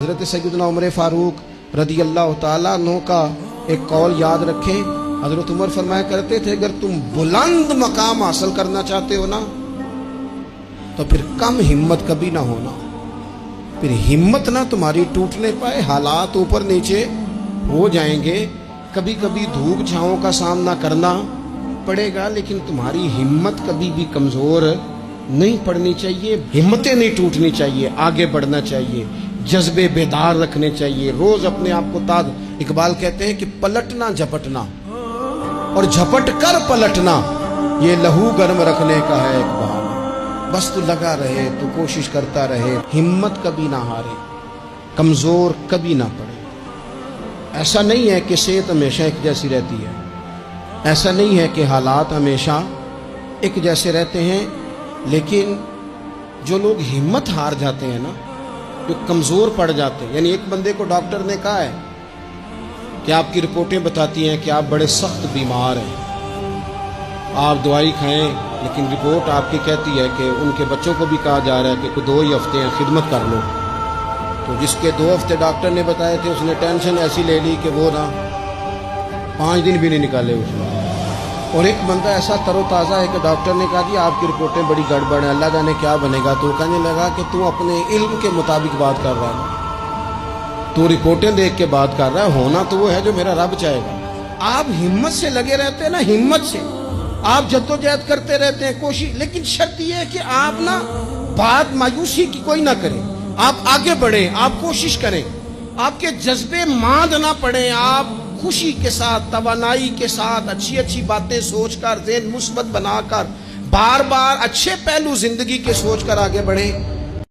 हज़रत सैयदना उमर फारूक रदी अल्लाह ताला अन्हु का एक कौल याद रखें। हज़रत उमर फरमाया करते थे, अगर तुम बुलंद मकाम हासिल करना चाहते हो ना तो फिर कम हिम्मत कभी ना होना। फिर हिम्मत ना तुम्हारी टूटने पाए, हालात ऊपर नीचे हो जाएंगे, कभी कभी धूप छांव का सामना करना पड़ेगा, लेकिन तुम्हारी हिम्मत कभी भी कमजोर नहीं पड़नी चाहिए, हिम्मतें नहीं टूटनी चाहिए, आगे बढ़ना चाहिए, जज्बे बेदार रखने चाहिए, रोज अपने आप को ताज। इकबाल कहते हैं कि पलटना झपटना और झपट कर पलटना ये लहू गर्म रखने का है एक बहाना। बस तू लगा रहे, तू कोशिश करता रहे, हिम्मत कभी ना हारे, कमजोर कभी ना पड़े। ऐसा नहीं है कि सेहत हमेशा एक जैसी रहती है, ऐसा नहीं है कि हालात हमेशा एक जैसे रहते हैं, लेकिन जो लोग हिम्मत हार जाते हैं ना, जो कमज़ोर पड़ जाते हैं, यानी एक बंदे को डॉक्टर ने कहा है कि आपकी रिपोर्टें बताती हैं कि आप बड़े सख्त बीमार हैं, आप दवाई खाएं, लेकिन रिपोर्ट आपकी कहती है कि उनके बच्चों को भी कहा जा रहा है कि कोई 2 ही हफ्ते हैं, खिदमत कर लो। तो जिसके 2 हफ्ते डॉक्टर ने बताए थे, उसने टेंशन ऐसी ले ली कि वो ना 5 दिन भी नहीं निकाले उसने। और एक बंदा ऐसा तरोताज़ा है कि डॉक्टर ने कहा कि आपकी रिपोर्टें बड़ी गड़बड़ हैं, अल्लाह जाने क्या बनेगा। तो कहने लगा कि तू अपने इल्म के मुताबिक बात कर रहा है, तू रिपोर्टें देख के बात कर रहा है, होना तो वो है जो मेरा रब चाहेगा। आप हिम्मत से लगे रहते हैं ना, हिम्मत से आप जद्दोजहद करते रहते हैं, कोशिश, लेकिन शर्त यह है कि आप ना बात मायूसी की कोई ना करें, आप आगे बढ़ें, आप कोशिश करें, आपके जज्बे मांद ना पड़े, आप खुशी के साथ, तवानाई के साथ, अच्छी अच्छी बातें सोचकर, ज़हन मुस्बत बनाकर, बार बार अच्छे पहलू जिंदगी के सोचकर आगे बढ़े।